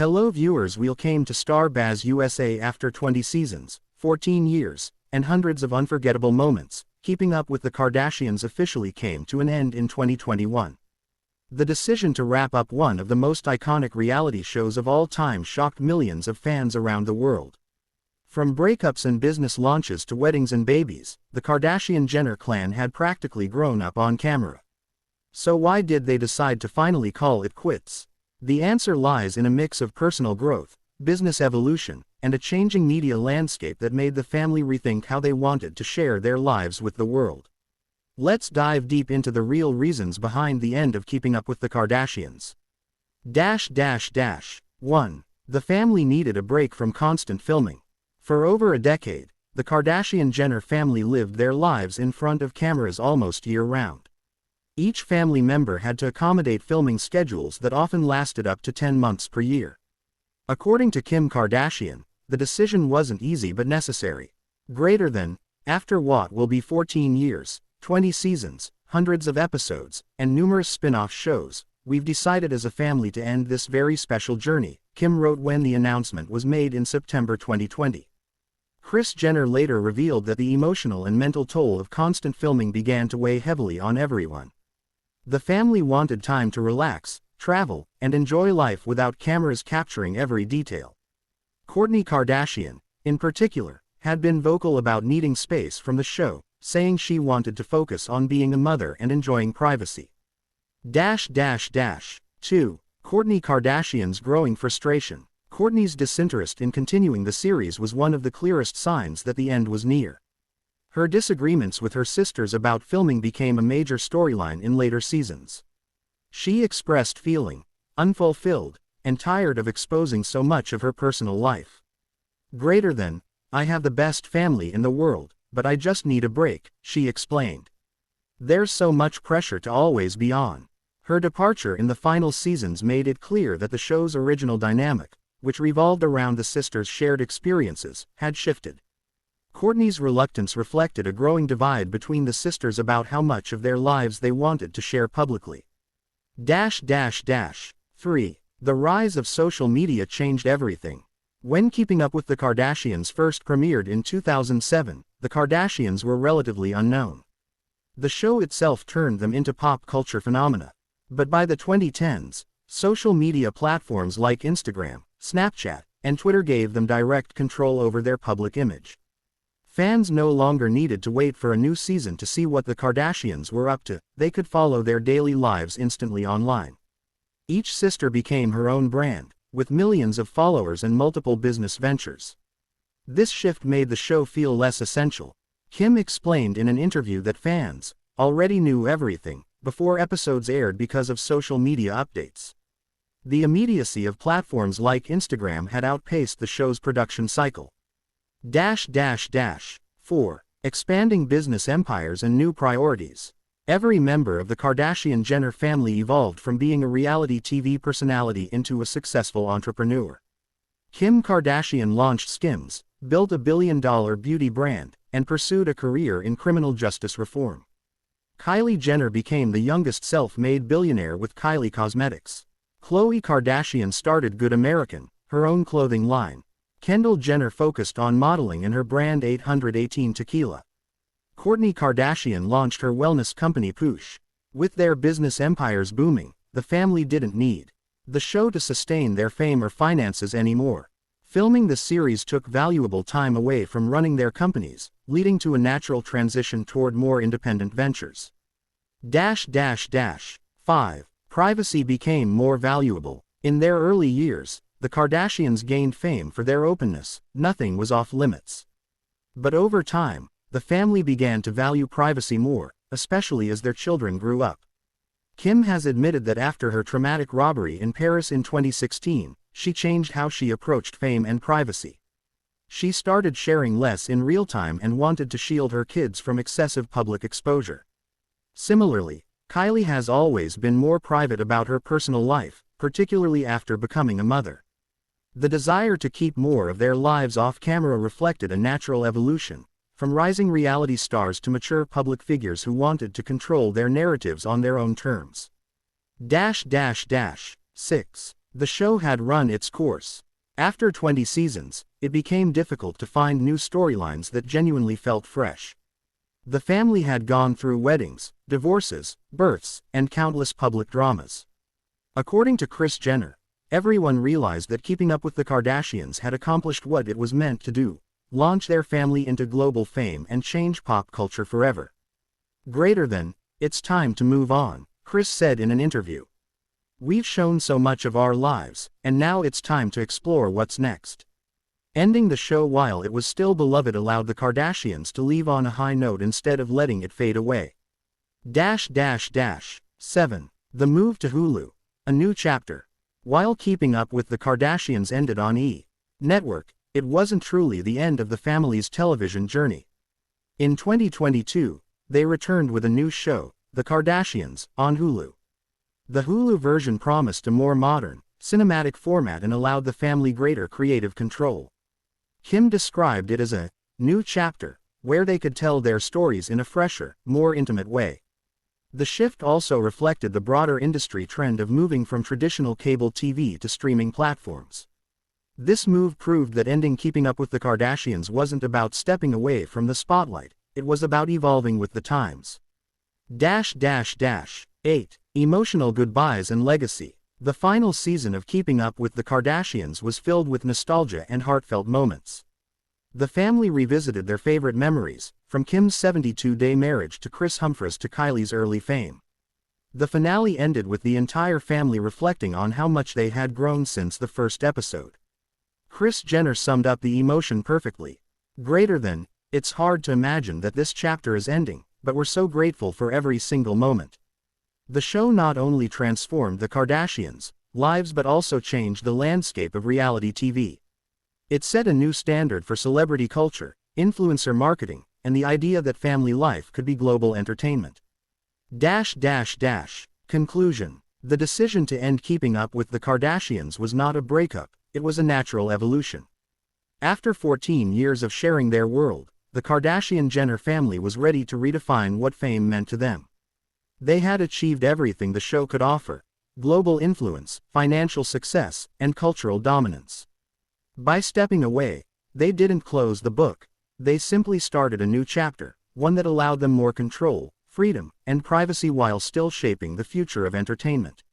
Hello viewers, we came to Star Baz USA after 20 seasons, 14 years, and hundreds of unforgettable moments. Keeping Up with the Kardashians officially came to an end in 2021. The decision to wrap up one of the most iconic reality shows of all time shocked millions of fans around the world. From breakups and business launches to weddings and babies, the Kardashian-Jenner clan had practically grown up on camera. So why did they decide to finally call it quits? The answer lies in a mix of personal growth, business evolution, and a changing media landscape that made the family rethink how they wanted to share their lives with the world. Let's dive deep into the real reasons behind the end of Keeping Up with the Kardashians. 1. The family needed a break from constant filming. For over a decade, the Kardashian-Jenner family lived their lives in front of cameras almost year-round. Each family member had to accommodate filming schedules that often lasted up to 10 months per year. According to Kim Kardashian, the decision wasn't easy but necessary. After what will be 14 years, 20 seasons, hundreds of episodes, and numerous spin-off shows, we've decided as a family to end this very special journey, Kim wrote when the announcement was made in September 2020. Kris Jenner later revealed that the emotional and mental toll of constant filming began to weigh heavily on everyone. The family wanted time to relax, travel, and enjoy life without cameras capturing every detail. Kourtney Kardashian, in particular, had been vocal about needing space from the show, saying she wanted to focus on being a mother and enjoying privacy. 2. Kourtney Kardashian's growing frustration. Kourtney's disinterest in continuing the series was one of the clearest signs that the end was near. Her disagreements with her sisters about filming became a major storyline in later seasons. She expressed feeling unfulfilled and tired of exposing so much of her personal life. "I have the best family in the world, but I just need a break," she explained. "There's so much pressure to always be on." Her departure in the final seasons made it clear that the show's original dynamic, which revolved around the sisters' shared experiences, had shifted. Kourtney's reluctance reflected a growing divide between the sisters about how much of their lives they wanted to share publicly. 3. The rise of social media changed everything. When Keeping Up with the Kardashians first premiered in 2007, the Kardashians were relatively unknown. The show itself turned them into pop culture phenomena. But by the 2010s, social media platforms like Instagram, Snapchat, and Twitter gave them direct control over their public image. Fans no longer needed to wait for a new season to see what the Kardashians were up to, they could follow their daily lives instantly online. Each sister became her own brand, with millions of followers and multiple business ventures. This shift made the show feel less essential. Kim explained in an interview that fans already knew everything before episodes aired because of social media updates. The immediacy of platforms like Instagram had outpaced the show's production cycle. 4. Expanding business empires and new priorities. Every member of the Kardashian-Jenner family evolved from being a reality TV personality into a successful entrepreneur. Kim Kardashian launched Skims, built a billion-dollar beauty brand, and pursued a career in criminal justice reform. Kylie Jenner became the youngest self-made billionaire with Kylie Cosmetics. Khloe Kardashian started Good American, her own clothing line. Kendall Jenner focused on modeling and her brand 818 Tequila. Kourtney Kardashian launched her wellness company Poosh. With their business empires booming, the family didn't need the show to sustain their fame or finances anymore. Filming the series took valuable time away from running their companies, leading to a natural transition toward more independent ventures. 5. Privacy became more valuable. In their early years, the Kardashians gained fame for their openness, nothing was off limits. But over time, the family began to value privacy more, especially as their children grew up. Kim has admitted that after her traumatic robbery in Paris in 2016, she changed how she approached fame and privacy. She started sharing less in real time and wanted to shield her kids from excessive public exposure. Similarly, Kylie has always been more private about her personal life, particularly after becoming a mother. The desire to keep more of their lives off camera reflected a natural evolution, from rising reality stars to mature public figures who wanted to control their narratives on their own terms. 6. The show had run its course. After 20 seasons, it became difficult to find new storylines that genuinely felt fresh. The family had gone through weddings, divorces, births, and countless public dramas. According to Kris Jenner, everyone realized that Keeping Up with the Kardashians had accomplished what it was meant to do: launch their family into global fame and change pop culture forever. Greater than, "It's time to move on," Kris said in an interview. "We've shown so much of our lives, and now it's time to explore what's next." Ending the show while it was still beloved allowed the Kardashians to leave on a high note instead of letting it fade away. 7. The move to Hulu. A new chapter. While Keeping Up with the Kardashians ended on E! Network, it wasn't truly the end of the family's television journey. In 2022, they returned with a new show, The Kardashians, on Hulu. The Hulu version promised a more modern, cinematic format and allowed the family greater creative control. Kim described it as a new chapter, where they could tell their stories in a fresher, more intimate way. The shift also reflected the broader industry trend of moving from traditional cable TV to streaming platforms. This move proved that ending Keeping Up with the Kardashians wasn't about stepping away from the spotlight, it was about evolving with the times. 8. Emotional goodbyes and legacy. The final season of Keeping Up with the Kardashians was filled with nostalgia and heartfelt moments. The family revisited their favorite memories, from Kim's 72-day marriage to Kris Humphries to Kylie's early fame. The finale ended with the entire family reflecting on how much they had grown since the first episode. Kris Jenner summed up the emotion perfectly. "Greater than, it's hard to imagine that this chapter is ending, but we're so grateful for every single moment." The show not only transformed the Kardashians' lives but also changed the landscape of reality TV. It set a new standard for celebrity culture, influencer marketing, and the idea that family life could be global entertainment. Conclusion. The decision to end Keeping Up with the Kardashians was not a breakup, it was a natural evolution. After 14 years of sharing their world, the Kardashian-Jenner family was ready to redefine what fame meant to them. They had achieved everything the show could offer: global influence, financial success, and cultural dominance. By stepping away, they didn't close the book, they simply started a new chapter, one that allowed them more control, freedom, and privacy while still shaping the future of entertainment.